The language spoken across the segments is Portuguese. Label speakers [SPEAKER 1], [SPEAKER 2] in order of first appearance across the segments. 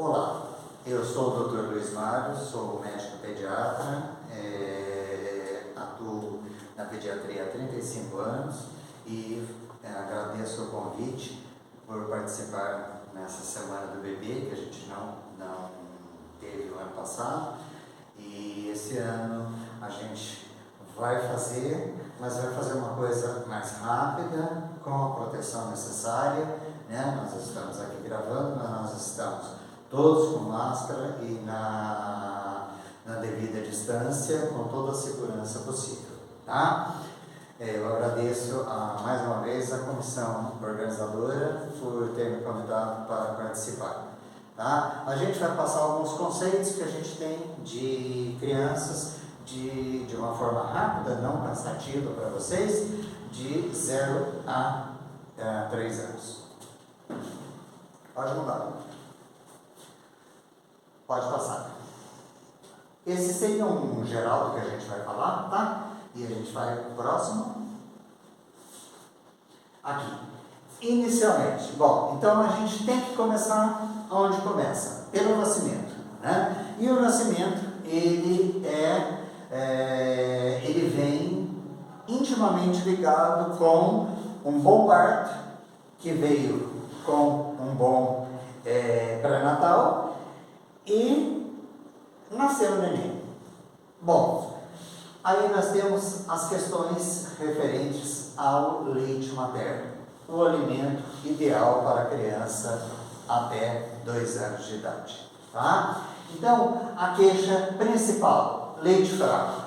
[SPEAKER 1] Olá, eu sou o Dr. Luiz Mário, sou médico pediatra, atuo na pediatria há 35 anos e agradeço o convite por participar nessa semana do bebê, que a gente não teve o ano passado, e esse ano a gente vai fazer, mas vai fazer uma coisa mais rápida, com a proteção necessária, né? Nós estamos aqui gravando, mas nós estamos todos com máscara e na devida distância, com toda a segurança possível, tá? Eu agradeço mais uma vez a comissão organizadora por ter me convidado para participar, tá? A gente vai passar alguns conceitos que a gente tem de crianças de uma forma rápida, não cansativa para vocês, de 0 a 3 anos. Pode mudar. Pode passar. Esse seria um geral do que a gente vai falar, tá? E a gente vai para o próximo. Aqui. Inicialmente. Bom, então a gente tem que começar onde começa? Pelo nascimento, né? E o nascimento, ele vem intimamente ligado com um bom parto, que veio com um bom pré-natal, e nasceu o neném. Bom, aí nós temos as questões referentes ao leite materno, o alimento ideal para a criança até 2 anos de idade, tá? Então, a queixa principal, leite fraco.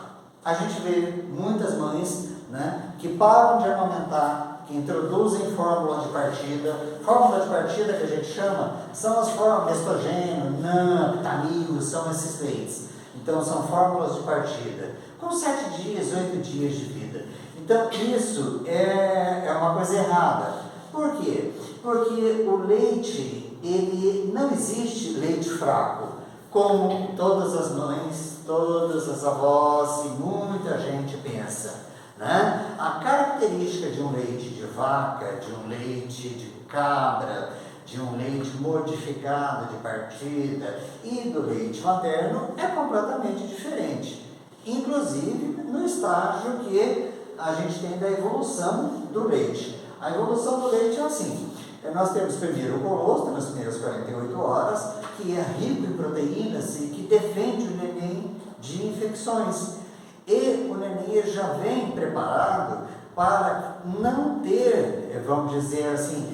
[SPEAKER 1] A gente vê muitas mães, né, que param de amamentar, que introduzem fórmula de partida. Fórmula de partida que a gente chama são as fórmulas estrogênio, NAN, Tamil, são esses leites. Então são fórmulas de partida, com 7 dias, 8 dias de vida. Então isso é uma coisa errada. Por quê? Porque o leite, ele não existe leite fraco, como todas as mães, todas as avós e muita gente pensa, né? A característica de um leite de vaca, de um leite de cabra, de um leite modificado de partida e do leite materno é completamente diferente. Inclusive no estágio que a gente tem da evolução do leite. A evolução do leite é assim: nós temos primeiro o colostro nas primeiras 48 horas, que é rico em proteínas e que defende o neném de infecções. E o neném já vem preparado para não ter, vamos dizer assim,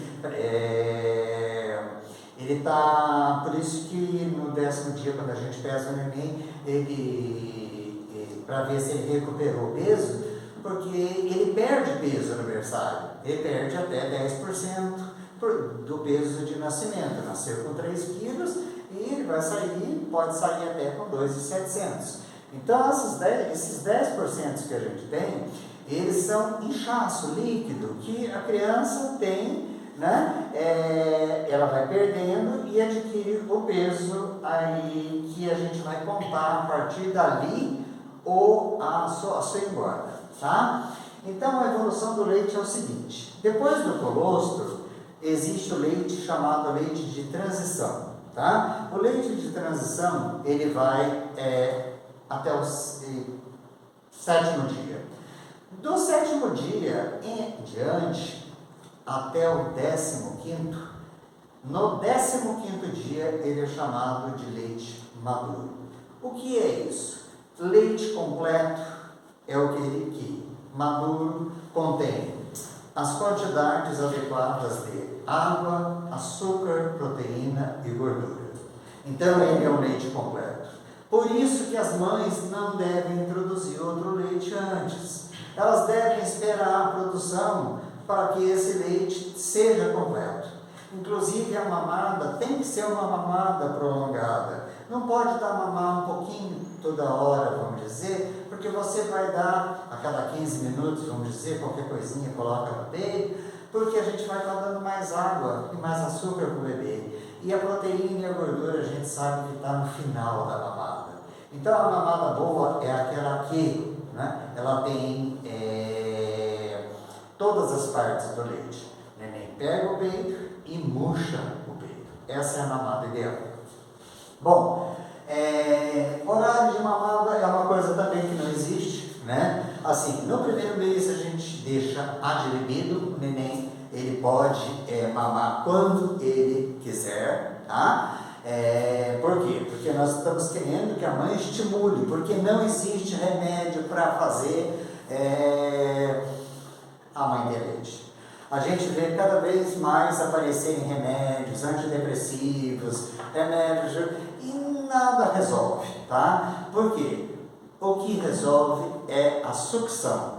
[SPEAKER 1] ele está, por isso que no 10º dia, quando a gente pesa o neném, para ver se ele recuperou peso, porque ele perde peso no berçário, ele perde até 10% do peso de nascimento. Nasceu com 3 quilos e ele vai sair, pode sair até com 2,700. Então esses 10% que a gente tem, eles são inchaço líquido que a criança tem, né? Ela vai perdendo e adquire o peso aí que a gente vai contar a partir dali ou a sua engorda, tá? Então a evolução do leite é o seguinte: depois do colostro existe o leite chamado leite de transição, tá? O leite de transição, ele vai até o 7º dia. Do 7º dia em diante, até o 15º, no 15º dia ele é chamado de leite maduro. O que é isso? Leite completo é aquele que, maduro, contém as quantidades adequadas de água, açúcar, proteína e gordura. Então ele é um leite completo. Por isso que as mães não devem introduzir outro leite antes. Elas devem esperar a produção para que esse leite seja completo. Inclusive a mamada tem que ser uma mamada prolongada. Não pode dar mamar um pouquinho toda hora, vamos dizer, porque você vai dar a cada 15 minutos, vamos dizer, qualquer coisinha coloca no peito, porque a gente vai estar dando mais água e mais açúcar para o bebê. E a proteína e a gordura a gente sabe que está no final da mamada. Então a mamada boa é aquela que, né, ela tem todas as partes do leite. O neném pega o peito e murcha o peito. Essa é a mamada ideal. Bom, horário de mamada é uma coisa também que não existe, né? Assim, no primeiro mês a gente deixa adlibido, o neném ele pode mamar quando ele quiser, tá? Por quê? Porque nós estamos querendo que a mãe estimule, porque não existe remédio para fazer a mãe ter leite. A gente vê cada vez mais aparecerem remédios antidepressivos, remédios, e nada resolve, tá? Por quê? O que resolve é a sucção.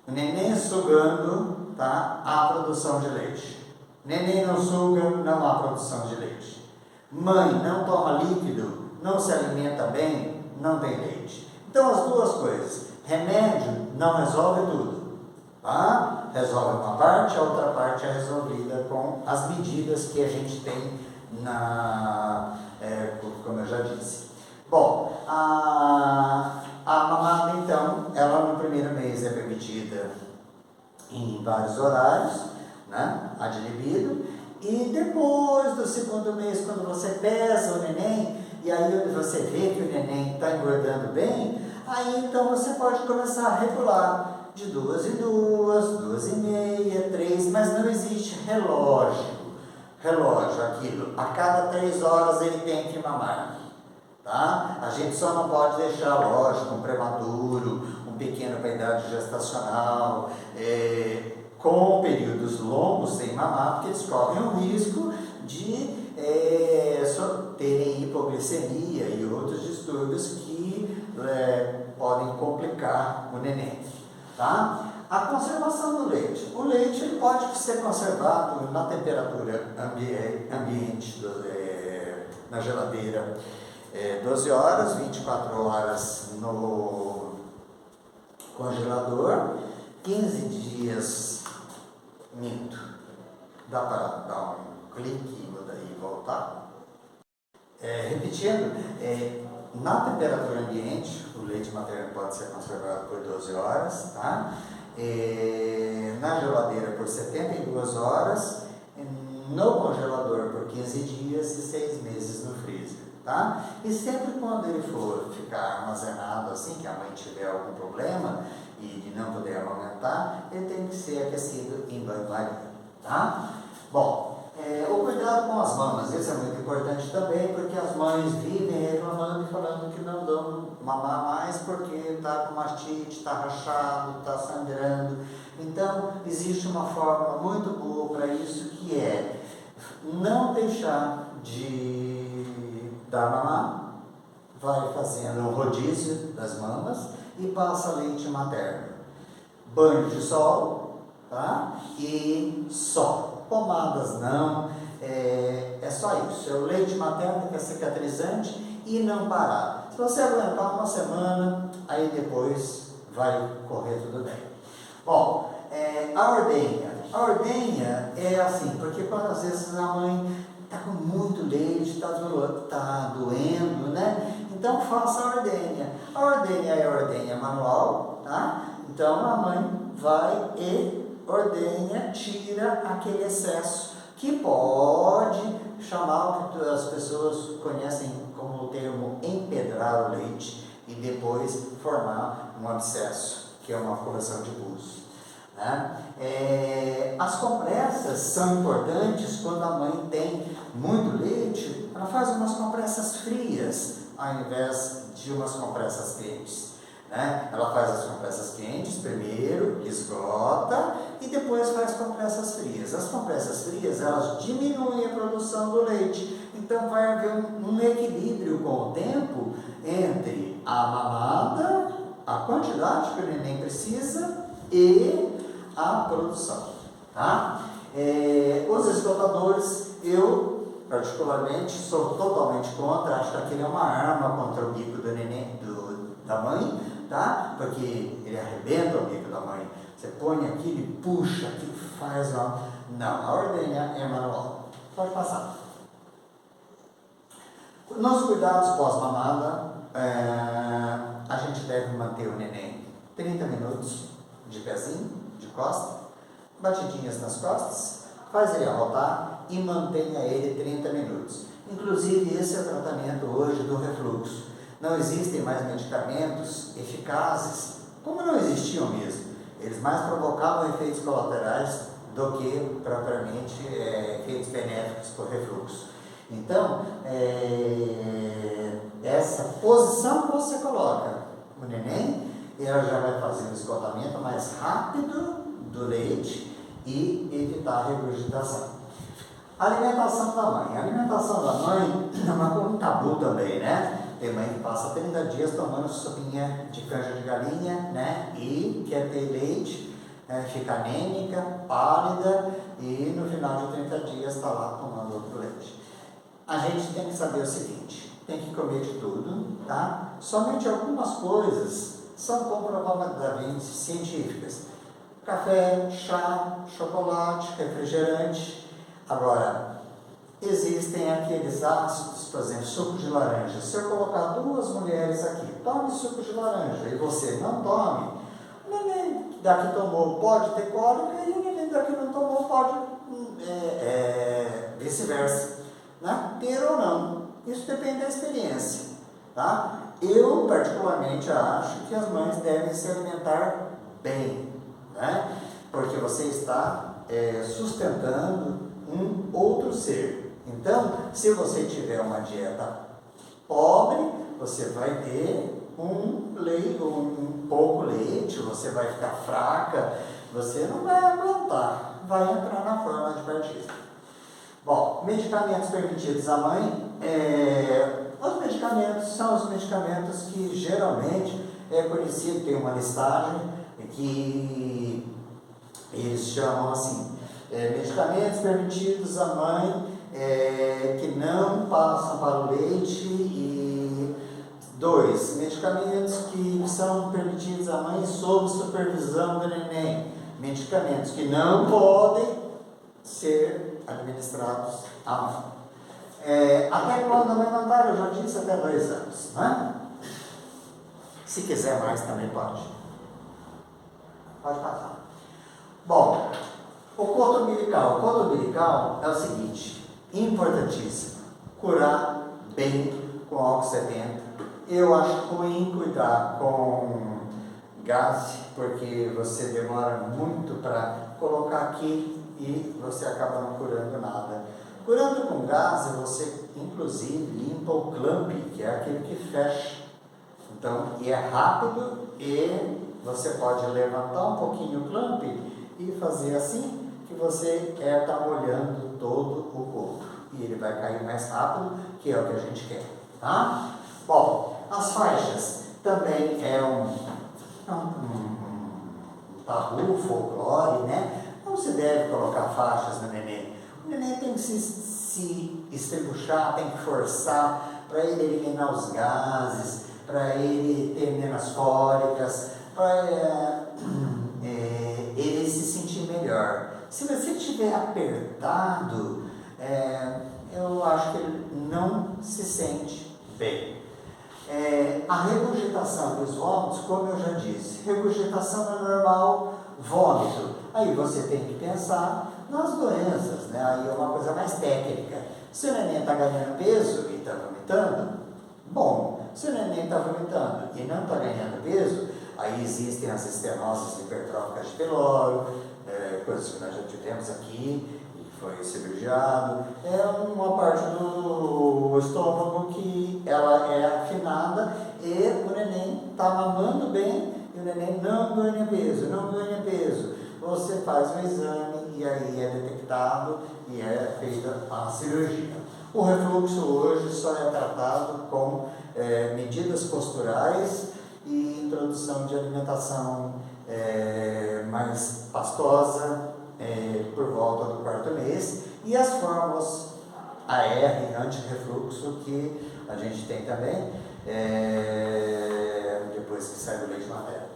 [SPEAKER 1] O neném sugando, tá? Há produção de leite. Neném não suga, não há produção de leite. Mãe não toma líquido, não se alimenta bem, não tem leite. Então as duas coisas. Remédio não resolve tudo, tá? Resolve uma parte, a outra parte é resolvida com as medidas que a gente tem como eu já disse. Bom, a mamada então, ela no primeiro mês é permitida em vários horários, né? Adlibido, e depois do segundo mês, quando você pesa o neném, e aí você vê que o neném está engordando bem, aí então você pode começar a regular de 2 em 2, 2 e meia, 3, mas não existe relógio, aquilo, a cada 3 horas ele tem que mamar. Tá? A gente só não pode deixar, lógico, um prematuro, um pequeno para idade gestacional, com períodos longos sem mamar, porque eles correm o risco de terem hipoglicemia e outros distúrbios que podem complicar o neném. Tá? A conservação do leite. O leite ele pode ser conservado na temperatura ambiente, na geladeira, 12 horas, 24 horas no congelador, 15 dias, minto, dá para dar um clique e voltar. Repetindo, na temperatura ambiente, o leite materno pode ser conservado por 12 horas, tá? Na geladeira por 72 horas, no congelador por 15 dias e 6 meses no freezer. Tá? E sempre quando ele for ficar armazenado assim, que a mãe tiver algum problema e de não poder amamentar, ele tem que ser aquecido em banho-maria, tá? Bom, o cuidado com as mamas, isso é muito importante também, porque as mães vivem reclamando e falando que não dão mamar mais porque está com mastite, está rachado, está sangrando. Então, existe uma fórmula muito boa para isso, que é não deixar de dar mamar, vai fazendo um rodízio das mamas e passa leite materno. Banho de sol, tá? E só. Pomadas não, é só isso. É o leite materno que é cicatrizante e não parar. Se você aguentar uma semana, aí depois vai correr tudo bem. Bom, a ordenha. A ordenha é assim, porque quando às vezes a mãe está com muito leite, está doendo, né? Então faça a ordenha. A ordenha é a ordenha manual, tá? Então a mãe vai e ordenha, tira aquele excesso, que pode chamar o que as pessoas conhecem como o termo empedrar o leite e depois formar um abscesso, que é uma correção de pus. Né? As compressas são importantes quando a mãe tem muito leite, ela faz umas compressas frias ao invés de umas compressas quentes. Né? Ela faz as compressas quentes primeiro, esgota e depois faz compressas frias. As compressas frias, elas diminuem a produção do leite, então vai haver um equilíbrio com o tempo entre a mamada, a quantidade que o neném precisa e a produção. Tá? Os esgotadores, eu particularmente sou totalmente contra, acho que aquele é uma arma contra o bico do neném, da mãe, tá? Porque ele arrebenta o bico da mãe. Você põe aquilo e puxa, aquilo faz uma... Não, a ordenha é manual. Pode passar. Nos cuidados pós-mamada, a gente deve manter o neném 30 minutos de pezinho, de costa, batidinhas nas costas, faz ele arrotar e mantenha ele 30 minutos. Inclusive, esse é o tratamento hoje do refluxo. Não existem mais medicamentos eficazes, como não existiam mesmo. Eles mais provocavam efeitos colaterais do que, propriamente, efeitos benéficos por refluxo. Então, essa posição que você coloca o neném, ela já vai fazer um esgotamento mais rápido do leite e evitar a regurgitação. Alimentação da mãe. A alimentação da mãe é um tabu também, né? Tem mãe que passa 30 dias tomando sopinha de canja de galinha, né? E quer ter leite, fica anêmica, pálida e no final de 30 dias está lá tomando outro leite. A gente tem que saber o seguinte, tem que comer de tudo, tá? Somente algumas coisas são comprovadamente científicas. Café, chá, chocolate, refrigerante. Agora, existem aqueles ácidos, por exemplo, suco de laranja. Se eu colocar duas mulheres aqui, tome suco de laranja, e você não tome, o neném daqui tomou pode ter cólica e o neném daqui não tomou pode vice-versa, né? Ter ou não. Isso depende da experiência, tá? Eu, particularmente, acho que as mães devem se alimentar bem, né? Porque você está sustentando um outro ser. Então, se você tiver uma dieta pobre, você vai ter um pouco leite, você vai ficar fraca, você não vai aguentar, vai entrar na forma de partida. Bom, medicamentos permitidos à mãe, os medicamentos são os medicamentos que geralmente é conhecido, tem uma listagem que eles chamam assim, medicamentos permitidos à mãe que não passam para o leite e 2. Medicamentos que são permitidos à mãe sob supervisão do neném. Medicamentos que não podem ser administrados à mãe. Até quando a mãe mandar, eu já disse, até 2 anos. Né? Se quiser mais também pode. Pode passar. Bom, o coto umbilical. O coto umbilical é o seguinte, importantíssimo, curar bem com álcool 70. Eu acho ruim cuidar com gás, porque você demora muito para colocar aqui e você acaba não curando nada. Curando com gás, você inclusive limpa o clamp, que é aquele que fecha. Então, e é rápido e você pode levantar um pouquinho o clamp e fazer assim, que você está molhando todo o coto. E ele vai cair mais rápido, que é o que a gente quer, tá? Bom, as faixas também é um tabu, folclore, né? Não se deve colocar faixas no neném. O neném tem que se estrebuchar, tem que forçar para ele eliminar os gases, para ele ter menos cólicas, para ele se sentir melhor. Se você estiver apertado, eu acho que ele não se sente bem. A regurgitação dos vômitos, como eu já disse, regurgitação é normal, vômito. Aí você tem que pensar nas doenças, né? Aí é uma coisa mais técnica. Se o neném está ganhando peso e está vomitando, bom. Se o neném está vomitando e não está ganhando peso, aí existem as estenoses hipertróficas de pylori, coisas que nós já tivemos aqui, que foi cirurgiado. É uma parte do estômago que ela é afinada e o neném está mamando bem e o neném não ganha peso, não ganha peso. Você faz o exame e aí é detectado e é feita a cirurgia. O refluxo hoje só é tratado com medidas posturais e introdução de alimentação mais pastosa por volta do 4º mês e as fórmulas AR, anti-refluxo, que a gente tem também depois que sai do leite materno.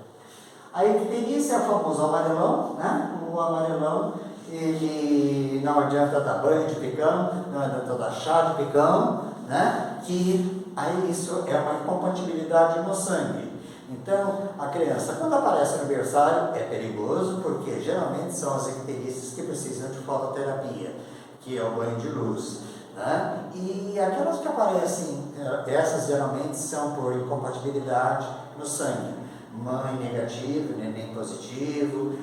[SPEAKER 1] A icterícia é o famoso amarelão, né? O amarelão, ele não adianta dar banho de picão, não adianta dar chá de picão, né? Que aí isso é uma incompatibilidade no sangue. Então, a criança, quando aparece no berçário, é perigoso, porque geralmente são as icterícias que precisam de fototerapia, que é o banho de luz. né? E aquelas que aparecem, essas geralmente são por incompatibilidade no sangue. Mãe negativo, neném positivo,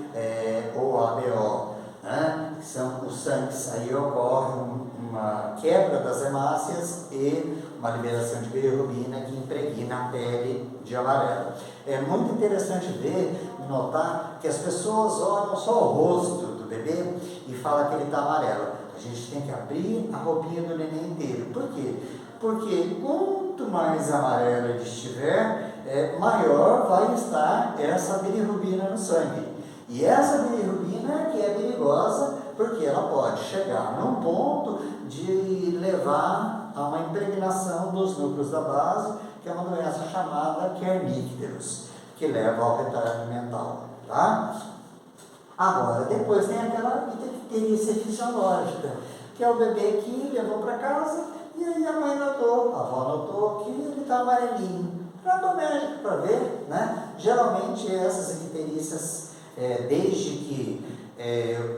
[SPEAKER 1] ou ABO, né? São os sangues, aí ocorre uma quebra das hemácias e uma liberação de bilirrubina que impregna a pele de amarelo. É muito interessante ver, notar que as pessoas olham só o rosto do bebê e falam que ele está amarelo. A gente tem que abrir a roupinha do neném inteiro. Por quê? Porque quanto mais amarelo ele estiver, maior vai estar essa bilirrubina no sangue. E essa bilirrubina que é perigosa, porque ela pode chegar num ponto de levar a uma impregnação dos núcleos da base, que é uma doença chamada Kernicterus, que leva ao retardo mental, tá? Agora, depois tem aquela icterícia fisiológica, que é o bebê que levou para casa e aí a mãe notou, a avó notou que ele está amarelinho. Para o médico para ver, né? Geralmente essas icterícias, desde que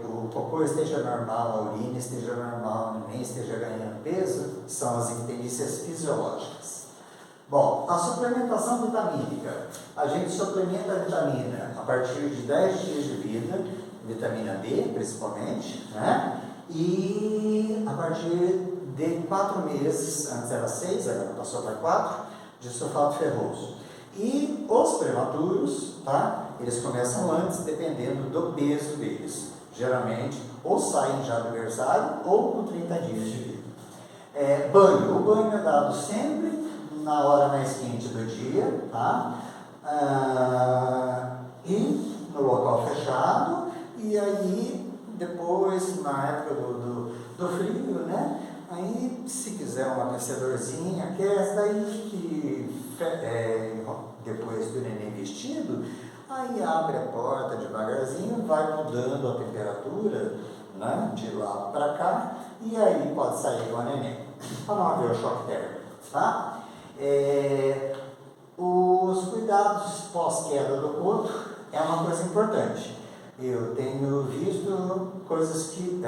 [SPEAKER 1] o cocô esteja normal, a urina esteja normal, o neném esteja ganhando peso, são as icterícias fisiológicas. Bom, a suplementação vitamínica. A gente suplementa a vitamina a partir de 10 dias de vida, vitamina D principalmente, né? E a partir de 4 meses, antes era 6, agora passou para 4, de sulfato ferroso. E os prematuros, tá? Eles começam antes, dependendo do peso deles. Geralmente, ou saem já do berçário, ou com 30 dias de vida. Banho. O banho é dado sempre na hora mais quente do dia, tá? E no local fechado, e aí, depois, na época do frio, né? Aí, se quiser um aquecedorzinho, aquece, daí que depois do neném vestido, aí abre a porta devagarzinho, vai mudando a temperatura, né, de lá para cá, e aí pode sair com a neném, para não haver o choque térmico, tá? Os cuidados pós-queda do coto é uma coisa importante. Eu tenho visto coisas que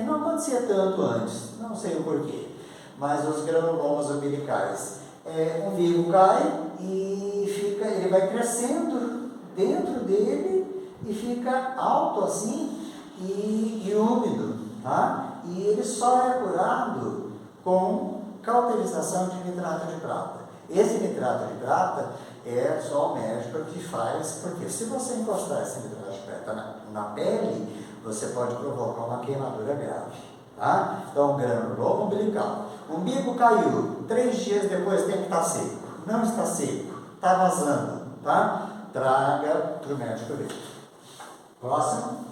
[SPEAKER 1] não acontecia tanto antes, não sei o porquê, mas os granulomas umbilicais. O umbigo cai e ele vai crescendo dentro dele e fica alto assim e úmido, tá? E ele só é curado com cauterização de nitrato de prata. Esse nitrato de prata é só o médico que faz, porque se você encostar esse nitrato de prata na pele, você pode provocar uma queimadura grave, tá? Então, granuloma umbilical. O umbigo caiu, 3 dias depois tem que estar seco. Não está seco, está vazando, tá? Traga para o médico ver. Próximo.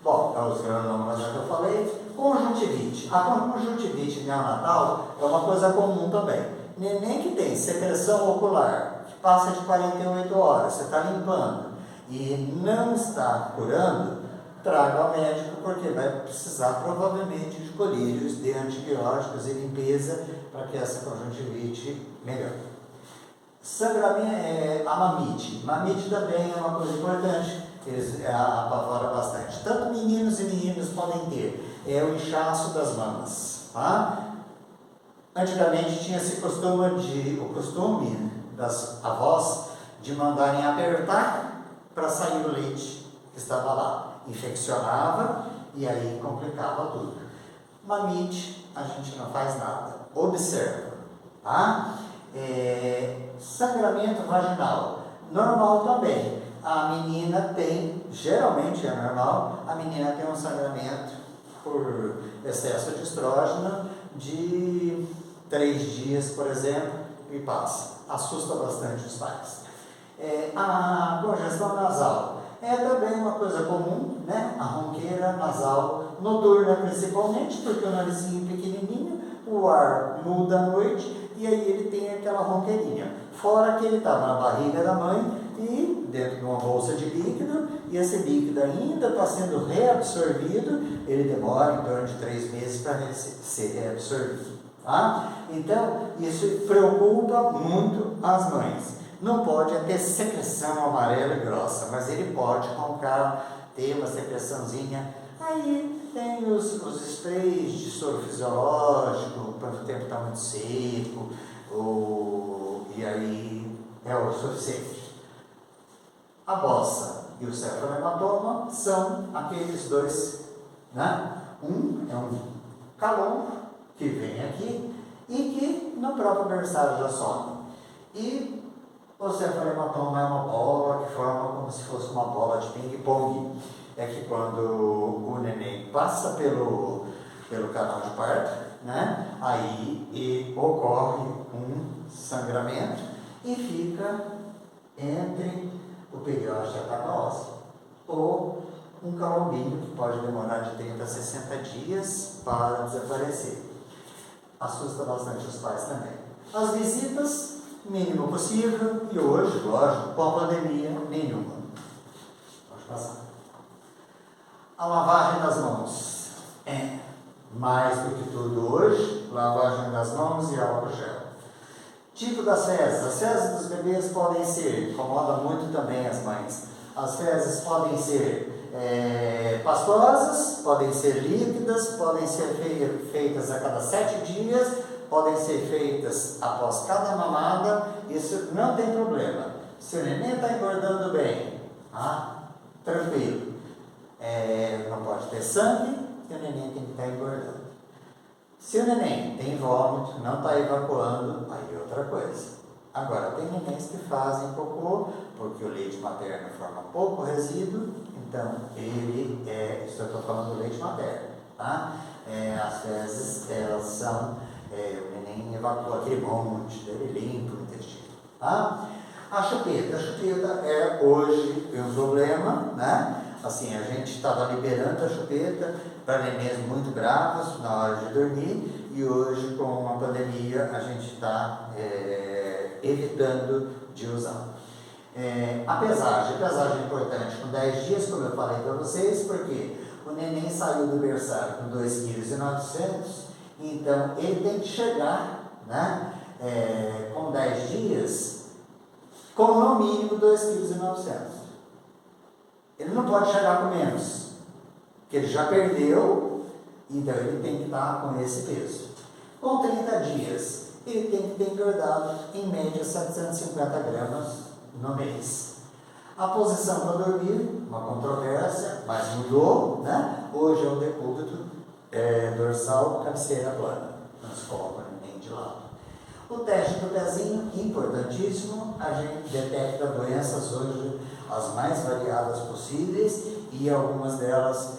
[SPEAKER 1] Bom, os granulomas já que eu falei. Conjuntivite. A conjuntivite neonatal é uma coisa comum também. Neném que tem secreção ocular, que passa de 48 horas, você está limpando e não está curando, traga ao médico, porque vai precisar provavelmente de colírios, de antibióticos e limpeza para que essa conjuntivite melhore. Sangramento, a mamite. Mamite também é uma coisa importante, apavora bastante. Tanto meninos e meninas podem ter. É o inchaço das mamas, tá? Antigamente tinha-se o costume das avós de mandarem apertar para sair o leite que estava lá. Infeccionava e aí complicava tudo. Mamite, a gente não faz nada. Observa, tá? Sangramento vaginal, normal também. A menina tem, geralmente é normal, a menina tem um sangramento por excesso de estrógeno de 3 dias, por exemplo, e passa. Assusta bastante os pais. A congestão nasal é também uma coisa comum, né? A ronqueira nasal noturna principalmente, porque o narizinho pequenininho, o ar muda à noite e aí ele tem aquela ronqueirinha. Fora que ele estava na barriga da mãe e dentro de uma bolsa de líquido, e esse líquido ainda está sendo reabsorvido, ele demora em torno de 3 meses para ser reabsorvido. Tá? Então, isso preocupa muito as mães. Não pode ter secreção amarela e grossa, mas ele pode roncar, ter uma secreçãozinha. Aí tem os sprays de soro fisiológico, quando o tempo está muito seco, e aí é o suficiente. A bossa e o cefalohematoma são aqueles dois, né? Um é um calombo que vem aqui e que no próprio berçário já some. E o cefalohematoma é uma bola que forma como se fosse uma bola de ping-pong. É que quando o neném passa pelo canal de parto, né, aí ocorre um sangramento e fica entre o periósteo e a capa óssea, ou um calombinho que pode demorar de 30 a 60 dias para desaparecer. Assusta bastante os pais também. As visitas, mínimo possível, e hoje, lógico, com a pandemia, nenhuma. Pode passar. A lavagem das mãos é mais do que tudo hoje, lavagem das mãos e álcool gel. Tipo das fezes. As fezes dos bebês podem ser, incomoda muito também as mães, as fezes podem ser pastosas, podem ser líquidas, podem ser feitas a cada 7 dias, podem ser feitas após cada mamada, isso não tem problema. Se o neném está engordando bem, tranquilo. Não pode ter sangue e o neném tem que estar engordando. Se o neném tem vômito, não está evacuando, aí é outra coisa. Agora, tem nenéns que fazem cocô, porque o leite materno forma pouco resíduo, então isso eu estou falando do leite materno, tá? As fezes, elas são, o neném evacua aquele monte, ele limpa o intestino, tá? A chupeta é hoje um problema, né? Assim, a gente estava liberando a chupeta para nenéns muito bravos na hora de dormir, e hoje, com a pandemia, a gente está evitando de usar. A pesagem é importante com 10 dias, como eu falei para vocês, porque o neném saiu do berçário com 2,9 kg, então ele tem que chegar, né, com 10 dias com no mínimo 2,9 kg. Ele não pode chegar com menos, porque ele já perdeu, então ele tem que estar com esse peso. Com 30 dias, ele tem que ter engordado em média 750 gramas no mês. A posição para dormir, uma controvérsia, mas mudou, né? Hoje é o decúbito dorsal, cabeceira plana. Nós colocamos o neném de lado. O teste do pezinho, importantíssimo, a gente detecta doenças hoje as mais variadas possíveis, e algumas delas,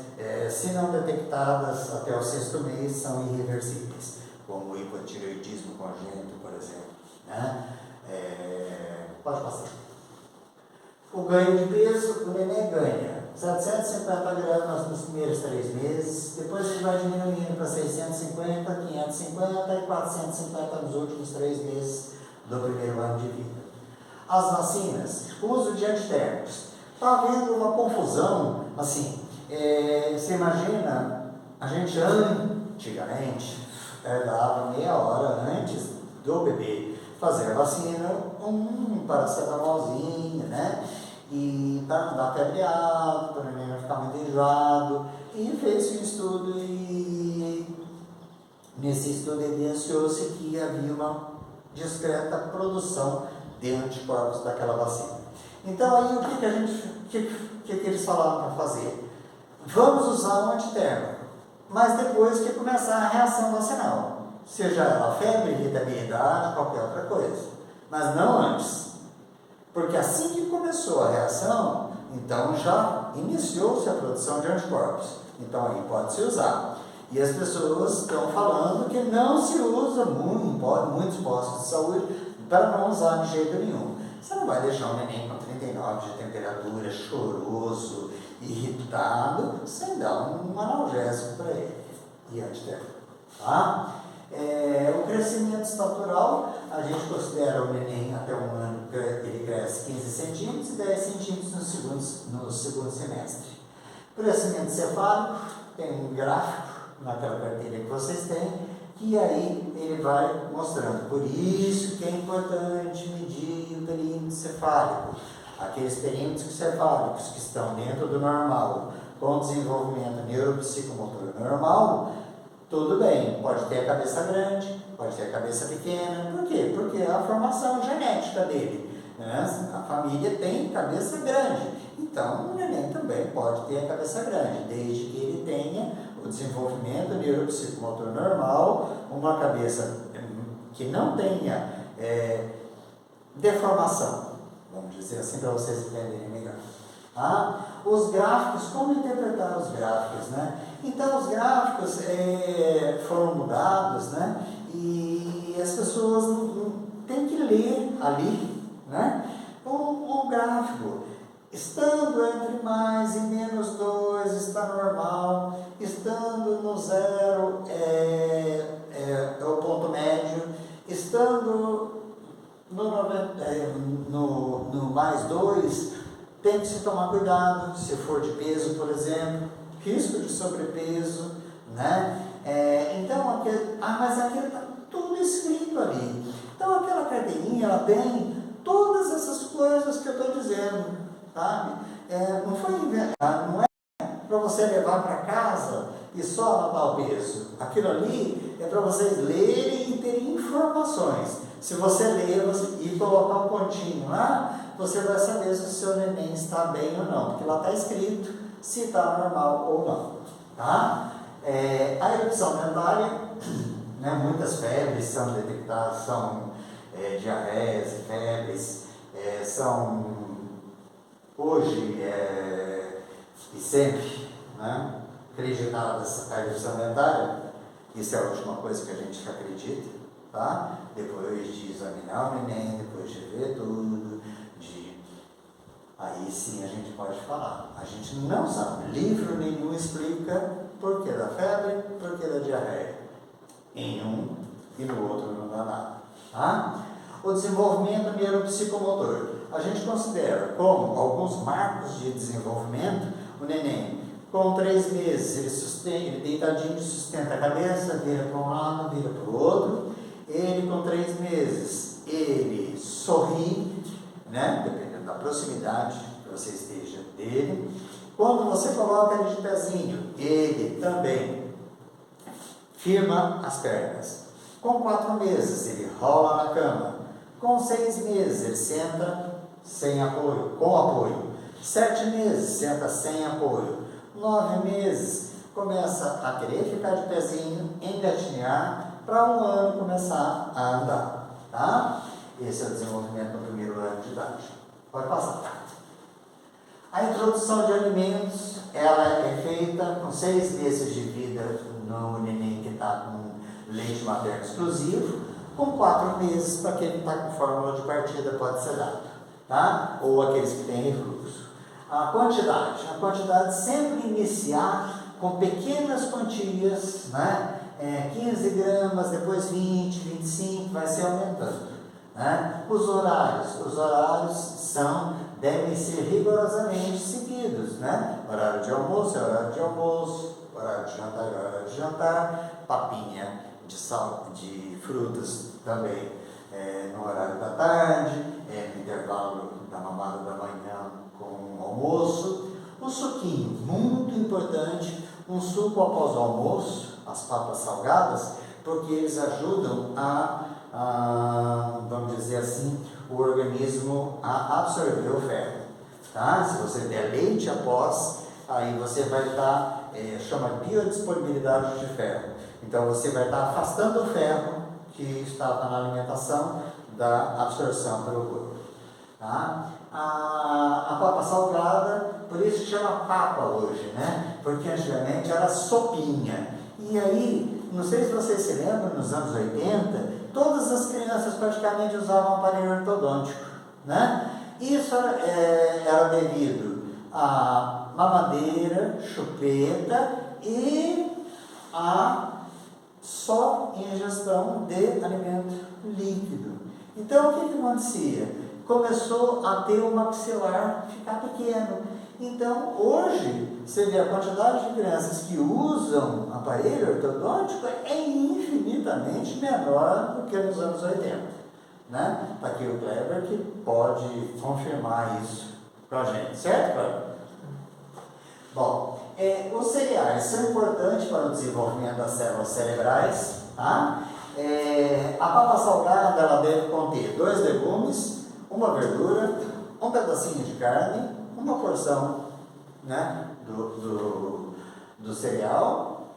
[SPEAKER 1] se não detectadas até o 6º mês, são irreversíveis, como o hipotireoidismo congênito, por exemplo, né? Pode passar. O ganho de peso, o neném ganha 750 gramas nos primeiros 3 meses, depois ele vai diminuindo para 650, 550 e 450 nos últimos 3 meses do primeiro ano de vida. As vacinas, uso de antitérmicos. Está havendo uma confusão, assim, você imagina, a gente antigamente dava meia hora antes do bebê fazer a vacina, um paracetamolzinho, né? E para não dar febre alta, para o neném não ficar muito enjoado, e fez um estudo, e nesse estudo evidenciou-se que havia uma discreta produção de anticorpos daquela vacina. Então aí o que eles falaram para fazer? Vamos usar um antitérmico, mas depois que começar a reação vacinal, seja ela febre, irritabilidade, qualquer outra coisa, mas não antes. Porque assim que começou a reação, então já iniciou-se a produção de anticorpos. Então aí pode-se usar. E as pessoas estão falando que não se usa muitos postos de saúde para não usar de jeito nenhum. Você não vai deixar um neném com 39 de temperatura, choroso, irritado, sem dar um analgésico para ele. E antitérmico. Tá? O crescimento estatural, a gente considera o neném até 1 ano, ele cresce 15 centímetros e 10 centímetros no segundo semestre. Crescimento cefálico, tem um gráfico naquela carteira que vocês têm, que aí ele vai mostrando. Por isso que é importante medir o perímetro cefálico. Aqueles perímetros cefálicos que estão dentro do normal, com desenvolvimento neuropsicomotor normal, tudo bem, pode ter a cabeça grande, pode ter a cabeça pequena. Por quê? Porque é a formação genética dele, né? A família tem cabeça grande, então o neném também pode ter a cabeça grande, desde que ele tenha o desenvolvimento neuropsicomotor normal, uma cabeça que não tenha deformação, vamos dizer assim para vocês entenderem melhor. Os gráficos, como interpretar os gráficos, né? Então os gráficos foram mudados, né? E as pessoas têm que ler ali, né? O gráfico, estando entre mais e menos 2 está normal, estando no 0 é o ponto médio, estando no mais 2, tem que se tomar cuidado, se for de peso, por exemplo, risco de sobrepeso, né? Então, mas aquilo está tudo escrito ali. Então, aquela carteirinha, ela tem todas essas coisas que eu estou dizendo, sabe? Não foi inventado, não é para você levar para casa e só anotar o peso. Aquilo ali é para vocês lerem e terem informações. Se você ler e colocar um pontinho lá, você vai saber se o seu neném está bem ou não, porque lá está escrito se está normal ou não, tá? A erupção dentária, né, muitas febres são detectadas, são diarreias e febres, são hoje e sempre, né, acreditadas a erupção dentária. Isso é a última coisa que a gente acredita, tá? Depois de examinar o neném, depois de ver tudo, aí sim a gente pode falar. A gente não sabe, livro nenhum explica por que da febre, por que da diarreia. Em um e no outro não dá nada, tá? O desenvolvimento neuropsicomotor, a gente considera como alguns marcos de desenvolvimento. O neném, com 3 meses, ele deitadinho sustenta a cabeça, vira para um lado, vira para o outro. Ele com 3 meses, ele sorri, né? Dependendo da proximidade que você esteja dele. Quando você coloca ele de pezinho, ele também firma as pernas. Com 4 meses, ele rola na cama. Com 6 meses, ele senta sem apoio, com apoio. 7 meses, senta sem apoio. 9 meses, começa a querer ficar de pezinho, engatinhar, para 1 ano começar a andar, tá? Esse é o desenvolvimento no primeiro ano de idade. Pode passar. A introdução de alimentos, ela é feita com 6 meses de vida no neném que está com leite materno exclusivo, com 4 meses para quem está com fórmula de partida pode ser dado, tá? Ou aqueles que têm refluxo. A quantidade sempre iniciar com pequenas quantias, né? 15 gramas, depois 20, 25, vai se aumentando, né? Os horários devem ser rigorosamente seguidos, né? Horário de almoço é horário de almoço, horário de jantar é horário de jantar, papinha de frutas também no horário da tarde, no intervalo da mamada da manhã com o almoço. O suquinho, muito importante, um suco após o almoço, as papas salgadas, porque eles ajudam vamos dizer assim, o organismo a absorver o ferro, tá? Se você der leite após, aí você vai estar, chama biodisponibilidade de ferro. Então você vai estar afastando o ferro que estava na alimentação da absorção pelo corpo, tá? A papa salgada, por isso chama papa hoje, né? Porque antigamente era sopinha. E aí, não sei se vocês se lembram, nos anos 80, todas as crianças praticamente usavam aparelho ortodôntico, né? Isso era devido a mamadeira, chupeta e a só ingestão de alimento líquido. Então, o que acontecia? Começou a ter o maxilar ficar pequeno. Então, hoje, você vê a quantidade de crianças que usam aparelho ortodôntico é infinitamente menor do que nos anos 80. Né? Está aqui o Kleber que pode confirmar isso para a gente, certo, Kleber? Bom, os cereais são importantes para o desenvolvimento das células cerebrais, tá? A papa salgada, ela deve conter 2 legumes, uma verdura, um pedacinho de carne, uma porção, né, do cereal,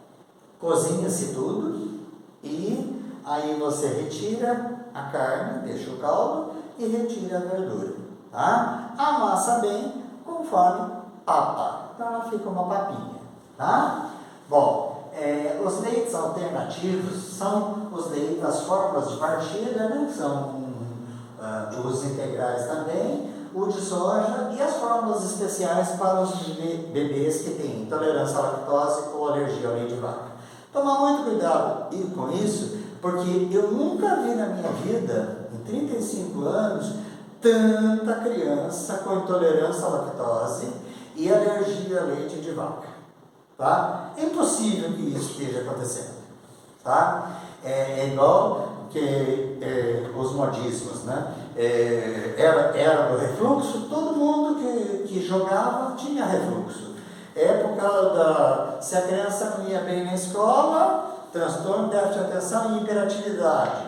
[SPEAKER 1] cozinha-se tudo e aí você retira a carne, deixa o caldo e retira a verdura, tá? Amassa bem conforme papa, então ela fica uma papinha, tá? Bom, os leites alternativos são os leites, as fórmulas de partida, né? São de usos integrais também, o de soja e as fórmulas especiais para os bebês que têm intolerância à lactose ou alergia ao leite de vaca. Tomar muito cuidado com isso, porque eu nunca vi na minha vida, em 35 anos, tanta criança com intolerância à lactose e alergia a leite de vaca. Tá? É impossível que isso esteja acontecendo. Tá? É igual que os modismos, né? Era o refluxo, todo mundo que jogava tinha refluxo. Se a criança não ia bem na escola, transtorno, déficit de atenção e hiperatividade.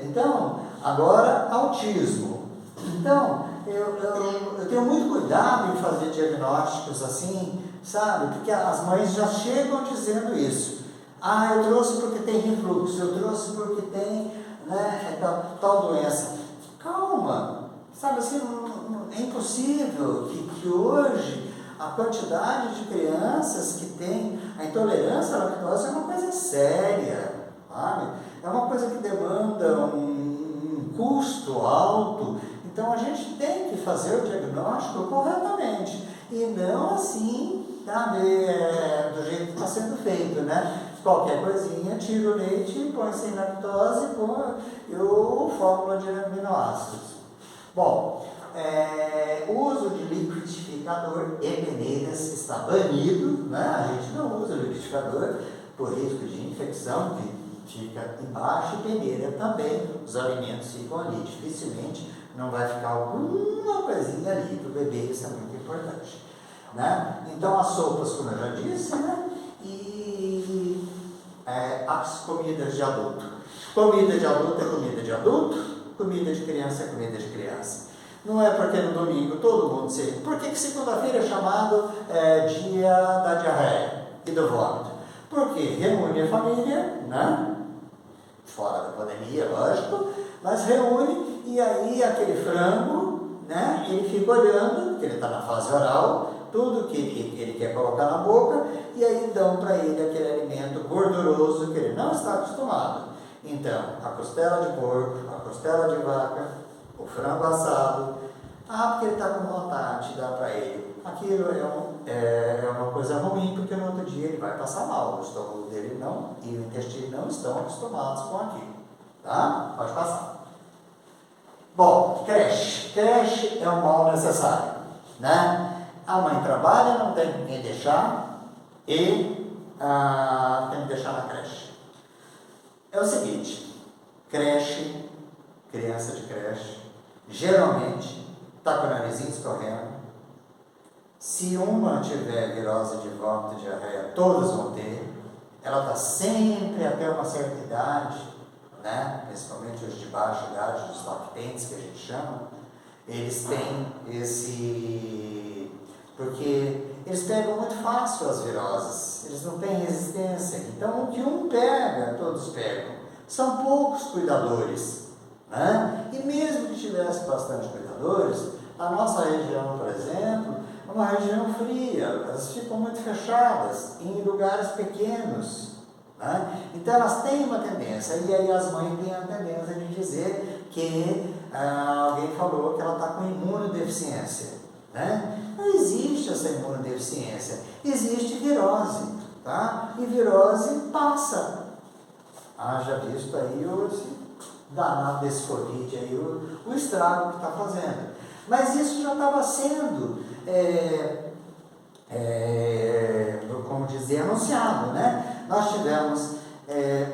[SPEAKER 1] Então, agora, autismo. Então, eu tenho muito cuidado em fazer diagnósticos assim, sabe? Porque as mães já chegam dizendo isso. Eu trouxe porque tem refluxo, eu trouxe porque tem, né, tal doença. Calma, sabe assim, é impossível que hoje a quantidade de crianças que tem a intolerância à lactose é uma coisa séria, sabe? É uma coisa que demanda um custo alto. Então a gente tem que fazer o diagnóstico corretamente e não assim, sabe, do jeito que está sendo feito, né? Qualquer coisinha, tira o leite, põe sem lactose e o fórmula de aminoácidos. Bom, o uso de liquidificador e peneiras está banido, né? A gente não usa liquidificador por risco de infecção, que fica embaixo, e peneira também. Os alimentos ficam ali, dificilmente não vai ficar alguma coisinha ali para o bebê, isso é muito importante, né? Então as sopas, como eu já disse, né? E as comidas de adulto. Comida de adulto é comida de adulto, comida de criança é comida de criança. Não é porque no domingo todo mundo sei. Por que segunda-feira é chamado dia da diarreia e do vômito? Porque reúne a família, né? Fora da pandemia, lógico, mas reúne e aí aquele frango, né? Ele fica olhando, porque ele está na fase oral, tudo que ele quer colocar na boca, e aí dão para ele aquele alimento gorduroso que ele não está acostumado. Então, a costela de porco, a costela de vaca, o frango assado, porque ele está com vontade, dá para ele. Aquilo é uma coisa ruim, porque no outro dia ele vai passar mal, o estômago dele não, e o intestino não estão acostumados com aquilo. Tá? Pode passar. Bom, creche. Creche é um mal necessário, né? A mãe trabalha, não tem quem deixar, e tem que deixar na creche. É o seguinte, creche, criança de creche, geralmente está com o narizinho escorrendo. Se uma tiver virose de vômito e diarreia, todas vão ter. Ela está sempre até uma certa idade, né? Principalmente os de baixa idade, os lactentes, que a gente chama, eles têm porque eles pegam muito fácil as viroses, eles não têm resistência. Então, o que um pega, todos pegam. São poucos cuidadores, né? E mesmo que tivesse bastante cuidadores, a nossa região, por exemplo, é uma região fria, elas ficam muito fechadas, em lugares pequenos, né? Então, elas têm uma tendência, e aí as mães têm a tendência de dizer que alguém falou que ela está com imunodeficiência, né? Não existe essa imunodeficiência, existe virose, tá? E virose passa. Haja visto aí esse danado desse Covid aí, o estrago que está fazendo. Mas isso já estava sendo, como dizer, anunciado, né? Nós tivemos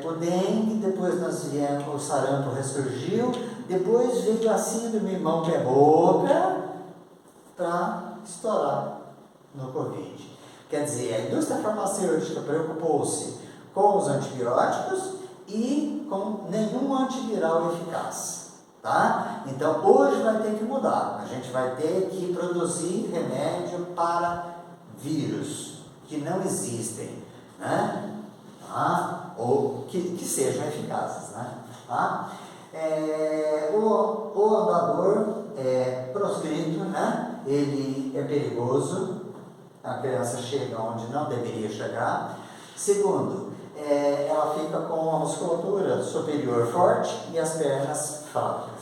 [SPEAKER 1] o dengue, depois nós viemos, o sarampo ressurgiu, depois veio a síndrome mão-pé-boca para estourar no Covid. Quer dizer, a indústria farmacêutica preocupou-se com os antibióticos e com nenhum antiviral eficaz. Tá? Então, hoje vai ter que mudar. A gente vai ter que produzir remédio para vírus que não existem, né? Tá? Ou que sejam eficazes, né? Tá? O andador é proscrito, né? Ele é perigoso, a criança chega onde não deveria chegar. Segundo, ela fica com a musculatura superior forte e as pernas fracas.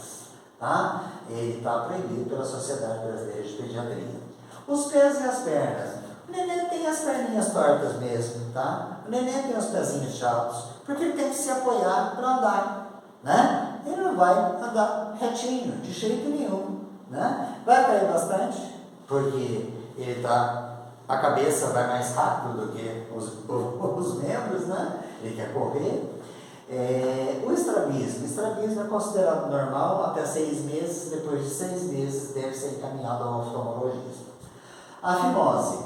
[SPEAKER 1] Tá? Ele está proibido pela Sociedade Brasileira de Pediatria. Os pés e as pernas. O neném tem as perninhas tortas mesmo, tá? O neném tem os pezinhos chatos, porque ele tem que se apoiar para andar, né? Ele não vai andar retinho, de jeito nenhum, né? Vai cair bastante, porque ele a cabeça vai mais rápido do que os membros, né? Ele quer correr. O estrabismo é considerado normal até 6 meses, depois de 6 meses deve ser encaminhado ao oftalmologista. A fimose,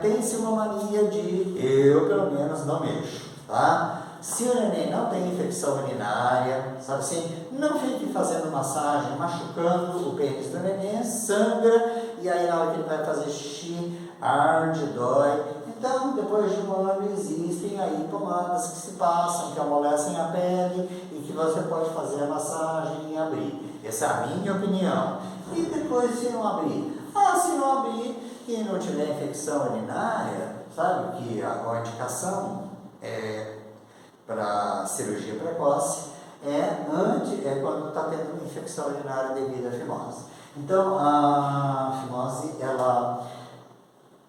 [SPEAKER 1] tem-se uma mania de, eu pelo menos não mexo, tá? Se o neném não tem infecção urinária, sabe assim, não fique fazendo massagem, machucando o pênis do neném, sangra, e aí na hora que ele vai fazer xixi, arde, dói. Então, depois de 1 ano, existem aí pomadas que se passam, que amolecem a pele e que você pode fazer a massagem e abrir. Essa é a minha opinião. E depois, se não abrir? Se não abrir e não tiver infecção urinária, sabe que a indicação para cirurgia precoce é quando está tendo infecção urinária devido à fimose. Então, a fimose, ela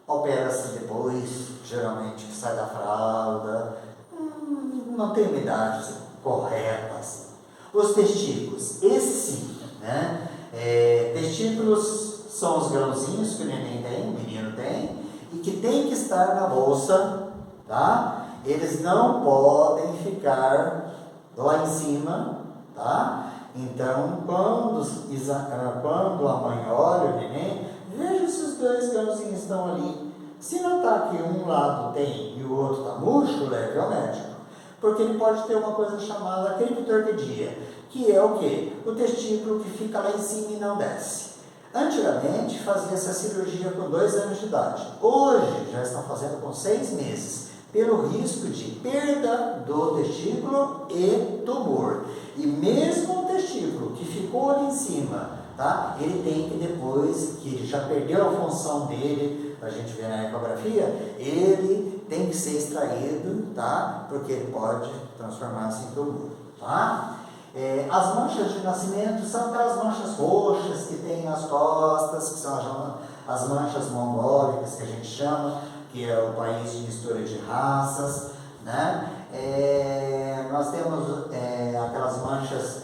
[SPEAKER 1] opera-se depois, geralmente que sai da fralda, não tem uma idade correta assim. Os testículos, esse sim, né? Testículos são os grãozinhos que o neném tem, o menino tem, e que tem que estar na bolsa, tá? Eles não podem ficar lá em cima, tá? Então, quando a mãe olha o neném, veja se os 2 grãozinhos estão ali. Se notar que um lado tem e o outro está murcho, leve ao médico. Porque ele pode ter uma coisa chamada criptorquidia, que é o quê? O testículo que fica lá em cima e não desce. Antigamente fazia essa cirurgia com 2 anos de idade. Hoje já estão fazendo com 6 meses, pelo risco de perda do testículo e tumor. E mesmo o testículo que ficou ali em cima, tá? Ele tem que depois, que ele já perdeu a função dele, a gente vê na ecografia, ele tem que ser extraído, tá? Porque ele pode transformar-se em tumor, tá? As manchas de nascimento são aquelas manchas roxas que tem nas costas, que são as manchas mongólicas que a gente chama, que é o país de mistura de raças, né? Nós temos aquelas manchas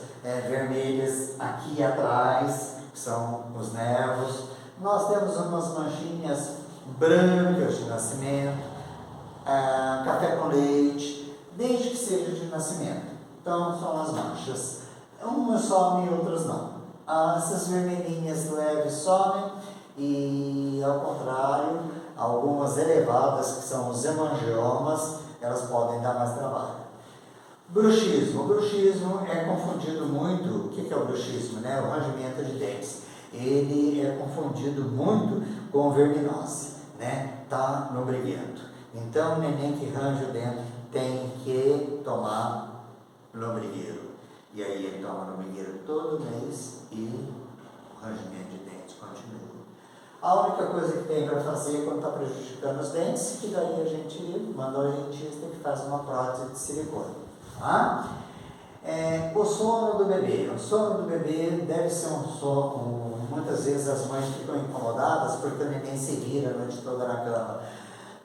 [SPEAKER 1] vermelhas aqui atrás, que são os nervos. Nós temos umas manchinhas brancas de nascimento, café com leite, desde que seja de nascimento. Então, são as manchas. Umas somem e outras não. Essas vermelhinhas leves somem e, ao contrário, algumas elevadas, que são os hemangiomas, elas podem dar mais trabalho. Bruxismo. O bruxismo é confundido muito. O que é o bruxismo? Né? O rangimento de dentes. Ele é confundido muito com verminose, né? Tá no briguento. Então, o neném que range o dente tem que tomar lombrigueiro. E aí ele toma lombrigueiro todo mês e o rangimento de dentes continua. A única coisa que tem para fazer quando está prejudicando os dentes, que daí a gente manda ao dentista que faz uma prótese de silicone. Tá? O sono do bebê. O sono do bebê deve ser um sono. Muitas vezes as mães ficam incomodadas porque o neném se vira a noite toda na cama.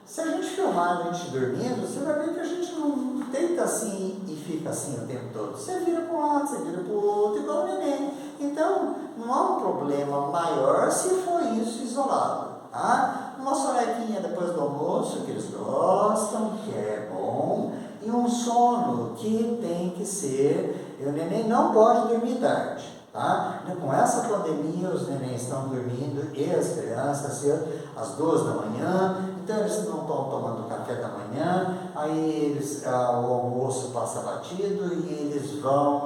[SPEAKER 1] Se a gente filmar a gente dormindo, você vai ver que a gente não deita assim e fica assim o tempo todo. Você vira para um lado, você vira para o outro, igual o neném. Então, não há um problema maior se for isso isolado. Tá? Uma sonequinha depois do almoço, que eles gostam, que é bom. E um sono que tem que ser... O neném não pode dormir tarde. Tá? Com essa pandemia, os nenéns estão dormindo e as crianças às 2 da manhã, então eles não estão tomando café da manhã, aí o almoço passa batido e eles vão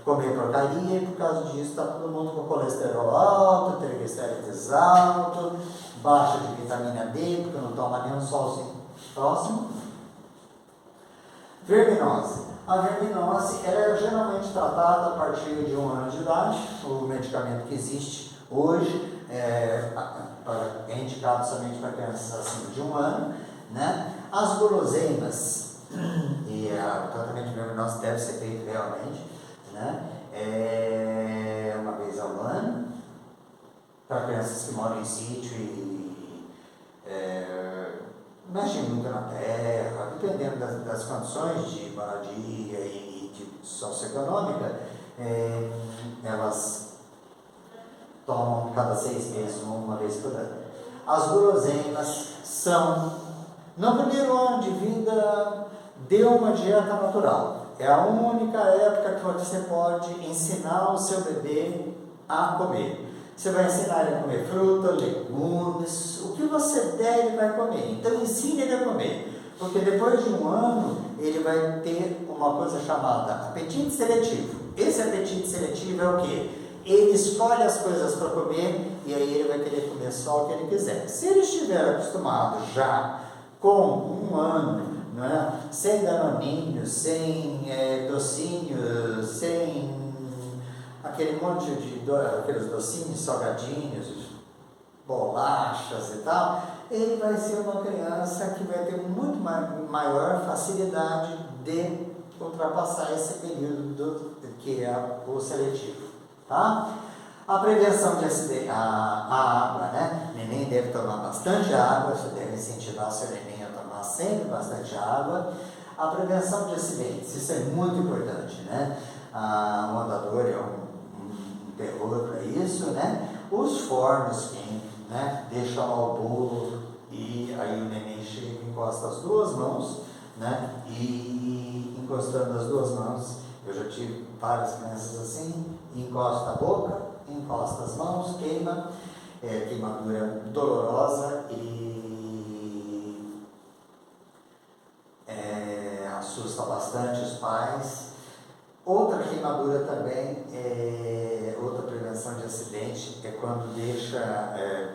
[SPEAKER 1] comer porcaria, e por causa disso está todo mundo com colesterol alto, triglicérides alto, baixa de vitamina D, porque não toma nenhum solzinho. Próximo. Verminose. A verminose ela é geralmente tratada a partir de 1 ano de idade. O medicamento que existe hoje é indicado somente para crianças acima de 1 ano. Né? As guloseimas, e o tratamento de verminose deve ser feito realmente, né? Uma vez ao ano, para crianças que moram em sítio e mexem muito na terra, dependendo das condições de moradia e de socioeconômica, elas tomam cada 6 meses, uma vez por ano. As guloseimas são, no primeiro ano de vida, dê uma dieta natural. É a única época que você pode ensinar o seu bebê a comer. Você vai ensinar ele a comer fruta, legumes, o que você der ele vai comer. Então ensine ele a comer, porque depois de 1 ano ele vai ter uma coisa chamada apetite seletivo. Esse apetite seletivo é o quê? Ele escolhe as coisas para comer e aí ele vai querer comer só o que ele quiser. Se ele estiver acostumado já com 1 ano, né, sem danoninho, sem docinho, sem aquele monte aqueles docinhos, salgadinhos, bolachas e tal, ele vai ser uma criança que vai ter muito maior facilidade de ultrapassar esse período que é o seletivo. Tá? A prevenção de acidente, a água, né? O neném deve tomar bastante água, você deve incentivar seu neném a tomar sempre bastante água. A prevenção de acidentes, isso é muito importante, né? O andador é um terror para isso, né? Os fornos quentes, né? Deixam lá o bolo e aí o neném chega e encosta as 2 mãos, né? E encostando as 2 mãos, eu já tive várias crianças assim, encosta a boca, encosta as mãos, queima, queimadura dolorosa e assusta bastante os pais. Outra queimadura também, outra prevenção de acidente, é quando deixa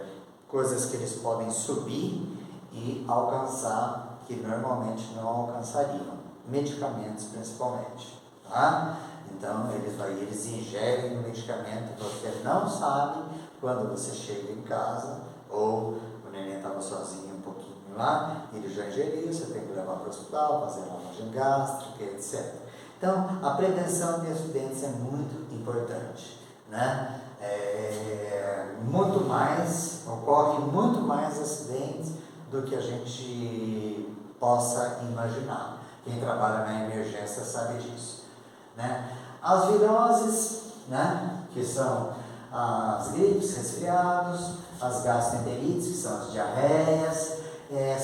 [SPEAKER 1] coisas que eles podem subir e alcançar, que normalmente não alcançariam, medicamentos principalmente, tá? Então eles ingerem o medicamento e você não sabe quando você chega em casa, ou o neném estava sozinho um pouquinho lá, ele já ingeriu, você tem que levar para o hospital, fazer lavagem gástrica, etc. Então, a prevenção de acidentes é muito importante, né? Ocorre muito mais acidentes do que a gente possa imaginar. Quem trabalha na emergência sabe disso, né? As viroses, né? Que são as gripes, resfriados, as gastroenterites, que são as diarreias,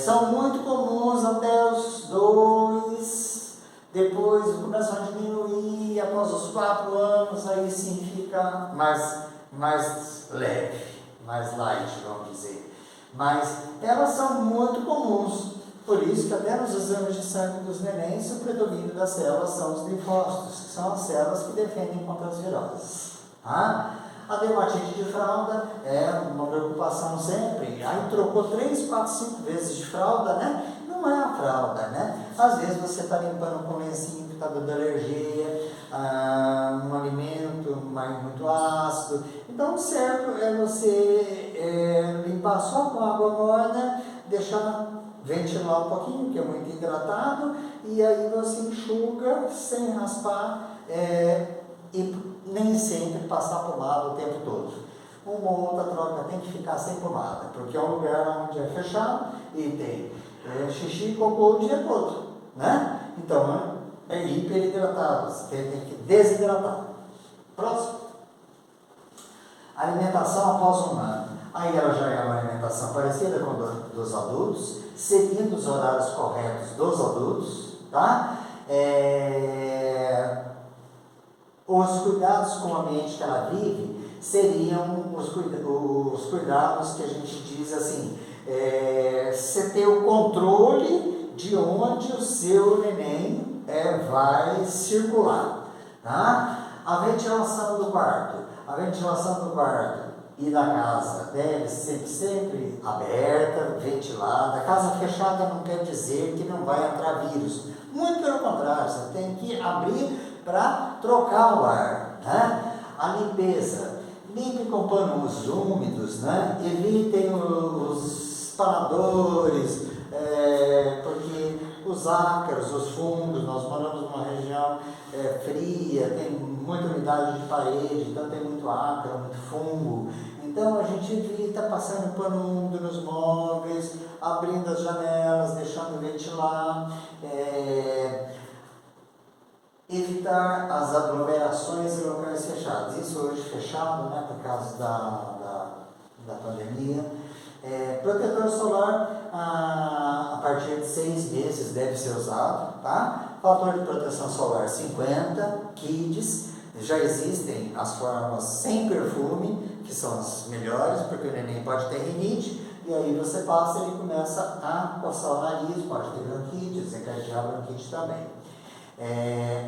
[SPEAKER 1] são muito comuns até os 2, depois começam a diminuir, após os 4 anos, aí sim fica mais leve, mais light, vamos dizer. Mas elas são muito comuns, por isso que até nos exames de sangue dos nenéns, o predomínio das células são os linfócitos, que são as células que defendem contra as viroses. Tá? A dermatite de fralda é uma preocupação sempre. Aí trocou 3, 4, 5 vezes de fralda, né? Não é a fralda, né? Às vezes você está limpando com um lencinho que está dando alergia, um alimento muito ácido. Então, o certo é você limpar só com água morna, deixar ventilar um pouquinho, que é muito hidratado, e aí você enxuga sem raspar e nem sempre passar pomada o tempo todo. Uma ou outra troca tem que ficar sem pomada, porque é um lugar onde é fechado e tem xixi e cocô o dia todo, né? Então é hiperidratado, você tem que desidratar. Próximo. Alimentação após 1 ano. Aí ela já é uma alimentação parecida com a dos adultos, seguindo os horários corretos dos adultos, tá? Os cuidados com o ambiente que ela vive seriam os cuidados que a gente diz assim, você ter o controle de onde o seu neném vai circular, tá? A ventilação do quarto e da casa deve ser sempre aberta, ventilada. Casa fechada não quer dizer que não vai entrar vírus, muito pelo contrário, você tem que abrir para trocar o ar, né? A limpeza, limpe com panos úmidos, né? Evitem os espanadores, porque os ácaros, os fungos, nós moramos numa região fria, tem muita umidade de parede, então tem muito ácaro, muito fungo. Então a gente evita passando pano úmido nos móveis, abrindo as janelas, deixando ventilar, evitar as aglomerações em locais fechados. Isso hoje fechado, né, por causa da pandemia. Protetor solar a partir de 6 meses deve ser usado, tá? Fator de proteção solar 50, Kids. Já existem as formas sem perfume, que são as melhores, porque o neném pode ter rinite, e aí você passa e ele começa a coçar o nariz, pode ter bronquite, desencadear bronquite também.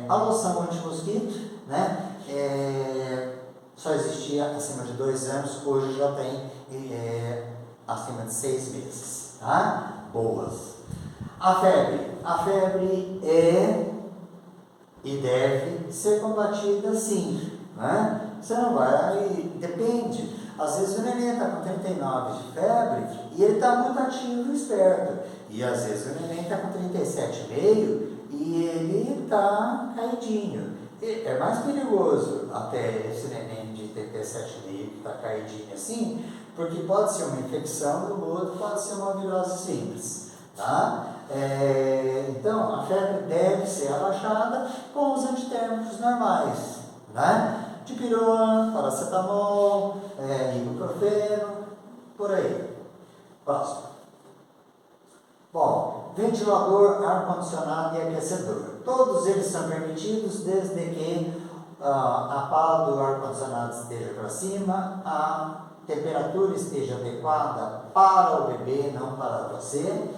[SPEAKER 1] A loção anti-mosquito, né? Só existia acima de 2 anos, hoje já tem acima de 6 meses, tá? Boas. A febre é e deve ser combatida sim, né? Você não vai, depende, às vezes o neném está com 39 de febre e ele está muito ativo e esperto, e às vezes o neném está com 37,5 e ele está caidinho. É mais perigoso até esse neném de 37,5 que está caidinho assim, porque pode ser uma infecção e o outro pode ser uma virose simples, tá? Então a febre deve ser abaixada com os antitérmicos normais, né? Dipirona, paracetamol, ibuprofeno, por aí. Próximo. Bom, ventilador, ar-condicionado e aquecedor. Todos eles são permitidos desde que a pala do ar-condicionado esteja para cima, a temperatura esteja adequada para o bebê, não para você.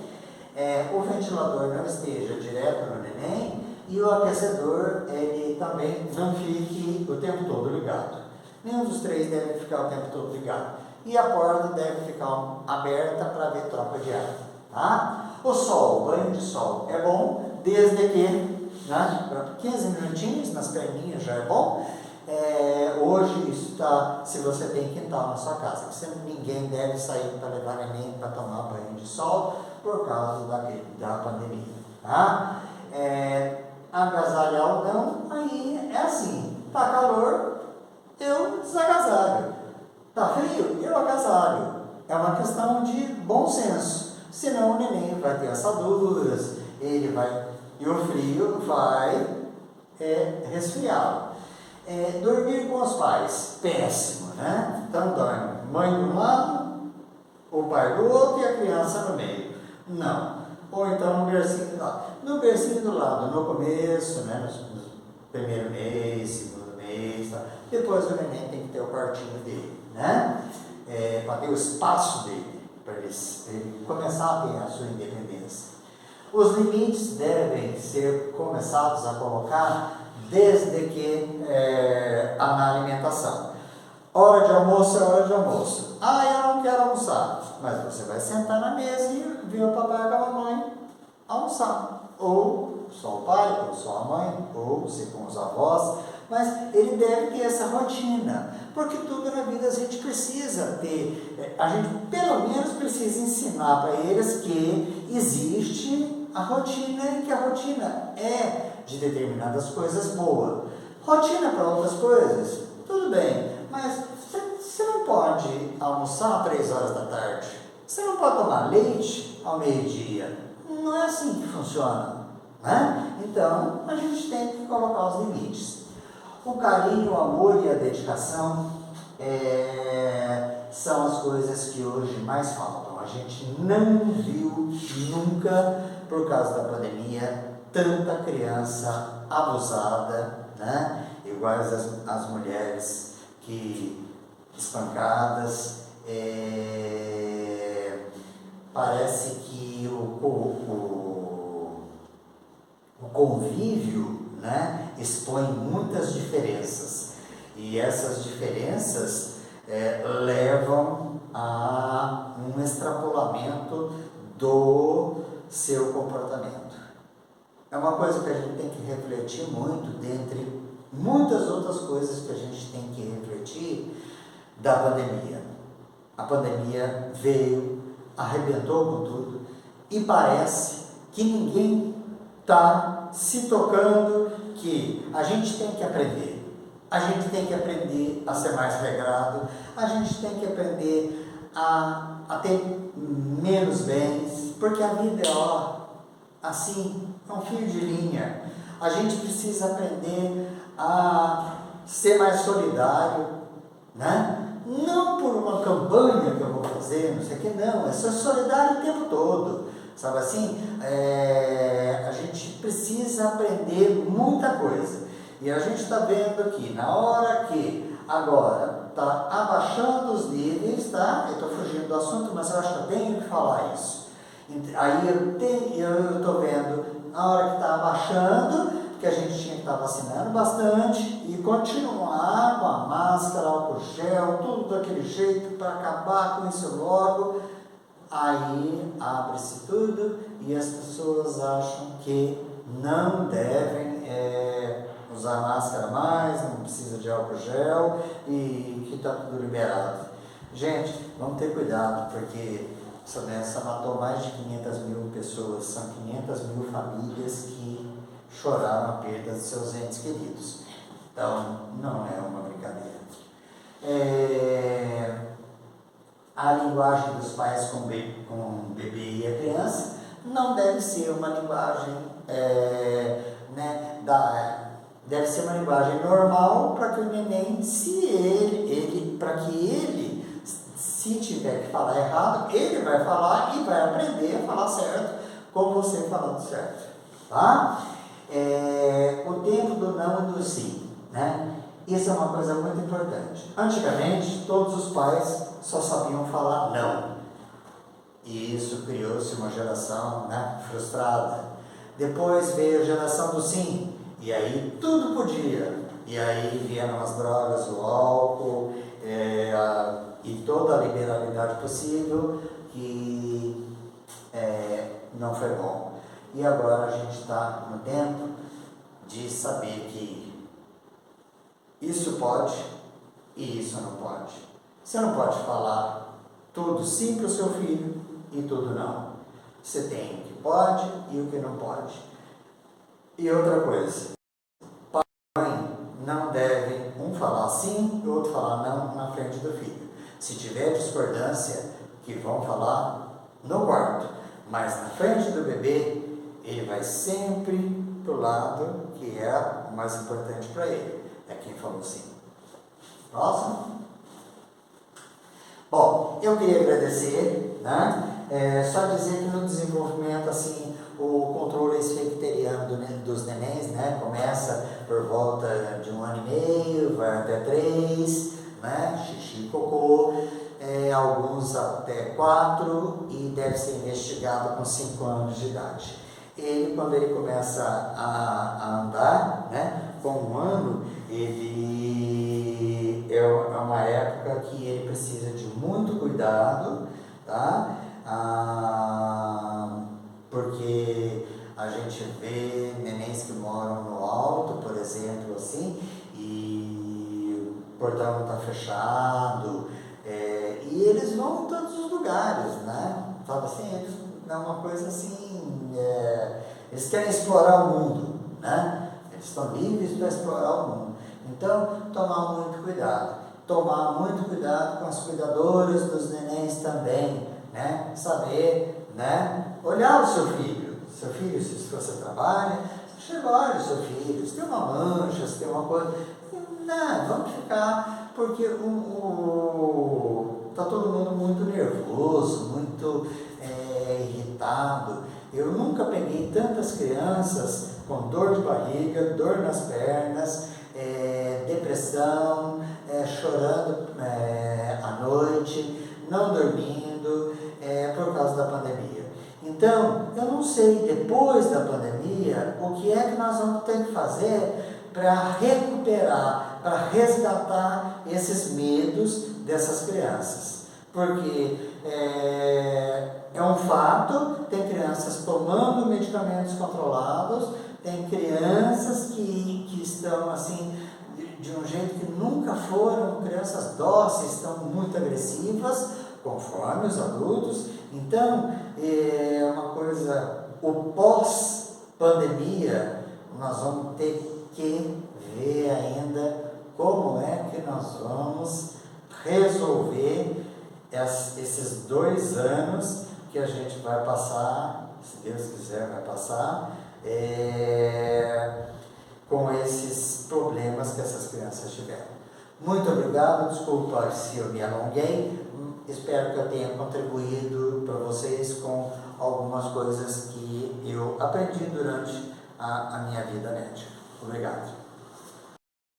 [SPEAKER 1] O ventilador não esteja direto no neném e o aquecedor ele também não fique o tempo todo ligado. Nenhum dos 3 deve ficar o tempo todo ligado. E a porta deve ficar aberta para ver troca de ar. Tá? O sol, banho de sol é bom, desde que, né, 15 minutinhos nas perninhas já é bom. Hoje isso está, se você tem quintal na sua casa, ninguém deve sair para levar neném para tomar banho de sol por causa da pandemia, tá? Agasalhar ou não, aí é assim, tá calor, eu desagasalho, tá frio, eu agasalho. É uma questão de bom senso, senão o neném vai ter assaduras, e o frio vai resfriá-lo. Dormir com os pais, péssimo, né? Então dorme mãe de um lado, o pai do outro e a criança no meio. Não. Ou então no bercinho do lado. No bercinho do lado, no começo, né? No primeiro mês, segundo mês, tá? Depois o neném tem que ter o quartinho dele, né? Para ter o espaço dele, para ele começar a ter a sua independência. Os limites devem ser começados a colocar desde que na alimentação. Hora de almoço é hora de almoço. Eu não quero almoçar. Mas você vai sentar na mesa e ver o papai e a mamãe almoçar. Ou só o pai, ou só a mãe, ou você com os avós. Mas ele deve ter essa rotina. Porque tudo na vida a gente precisa ter. A gente pelo menos precisa ensinar para eles que existe a rotina e que a rotina é de determinadas coisas boas. Rotina para outras coisas, tudo bem, mas você não pode almoçar às 3 horas da tarde, você não pode tomar leite ao meio-dia, não é assim que funciona, né? Então a gente tem que colocar os limites. O carinho, o amor e a dedicação são as coisas que hoje mais faltam. A gente não viu nunca, por causa da pandemia, tanta criança abusada né? Iguais as mulheres que espancadas. Parece que o convívio, né, expõe muitas diferenças, e essas diferenças levam a um extrapolamento do seu comportamento. É uma coisa que a gente tem que refletir muito, dentre muitas outras coisas que a gente tem que refletir da pandemia. A pandemia veio, arrebentou com tudo, e parece que ninguém está se tocando que a gente tem que aprender. A gente tem que aprender a ser mais regrado, a gente tem que aprender a ter menos bens, porque a vida é assim, é um fio de linha. A gente precisa aprender a ser mais solidário, né? Não por uma campanha que eu vou fazer, não sei o que, não, é ser solidário o tempo todo, sabe assim? A gente precisa aprender muita coisa, e a gente está vendo que na hora que agora está abaixando os níveis, tá? Eu estou fugindo do assunto, mas eu acho que eu tenho que falar isso. Aí eu estou vendo, na hora que está abaixando, que a gente tinha que estar vacinando bastante e continuar com a máscara, álcool gel, tudo daquele jeito para acabar com isso logo. Aí abre-se tudo e as pessoas acham que não devem usar máscara mais, não precisa de álcool gel e que está tudo liberado. Gente, vamos ter cuidado, porque essa doença matou mais de 500 mil pessoas, são 500 mil famílias que choraram a perda de seus entes queridos. Então, não é uma brincadeira. A linguagem dos pais com o bebê e a criança não deve ser uma linguagem, deve ser uma linguagem normal para que o neném, para que ele, se tiver que falar errado, ele vai falar e vai aprender a falar certo, com você falando certo, tá? O tempo do não e do sim, né? Isso é uma coisa muito importante. Antigamente, todos os pais só sabiam falar não. E isso criou-se uma geração, né, frustrada. Depois veio a geração do sim, e aí tudo podia. E aí vieram as drogas, o álcool, e toda a liberalidade possível, que não foi bom. E agora a gente está no tempo de saber que isso pode e isso não pode. Você não pode falar tudo sim para o seu filho e tudo não. Você tem o que pode e o que não pode. E outra coisa, pai e mãe não devem um falar sim e o outro falar não na frente do filho. Se tiver discordância, que vão falar no quarto, mas na frente do bebê, ele vai sempre para o lado que é o mais importante para ele. É quem falou sim. Próximo. Bom, eu queria agradecer, né? Só dizer que no desenvolvimento, assim, o controle esfecteriano dos nenéns, né? Começa por volta de 1 ano e meio, vai até 3, né? Xixi e cocô. Alguns até 4 e deve ser investigado com 5 anos de idade. Ele, quando ele começa a andar, né, com 1 ano, ele é uma época que ele precisa de muito cuidado, tá? Porque a gente vê nenéns que moram no alto, por exemplo, assim, e o portão não está fechado, e eles vão em todos os lugares, né? Sabe assim, eles é uma coisa assim, eles querem explorar o mundo, né? Eles estão livres para explorar o mundo. Então, tomar muito cuidado com as cuidadoras dos nenéns também, né? Saber, né? Olhar o seu filho, se você trabalha, chega, olha o seu filho, se tem uma mancha, se tem uma coisa, não, vamos ficar, porque está todo mundo muito nervoso, muito irritado. Eu nunca peguei tantas crianças com dor de barriga, dor nas pernas, depressão, chorando à noite, não dormindo, por causa da pandemia. Então, eu não sei, depois da pandemia, o que é que nós vamos ter que fazer para recuperar, para resgatar esses medos dessas crianças. Porque é um fato, tem crianças tomando medicamentos controlados, tem crianças que estão assim, de um jeito que nunca foram, crianças dóceis, estão muito agressivas, conforme os adultos. Então, é uma coisa, o pós-pandemia, nós vamos ter que ver ainda como é que nós vamos resolver esses 2 anos que a gente vai passar, se Deus quiser vai passar, com esses problemas que essas crianças tiveram. Muito obrigado, desculpa se eu me alonguei, espero que eu tenha contribuído para vocês com algumas coisas que eu aprendi durante a minha vida médica. Obrigado.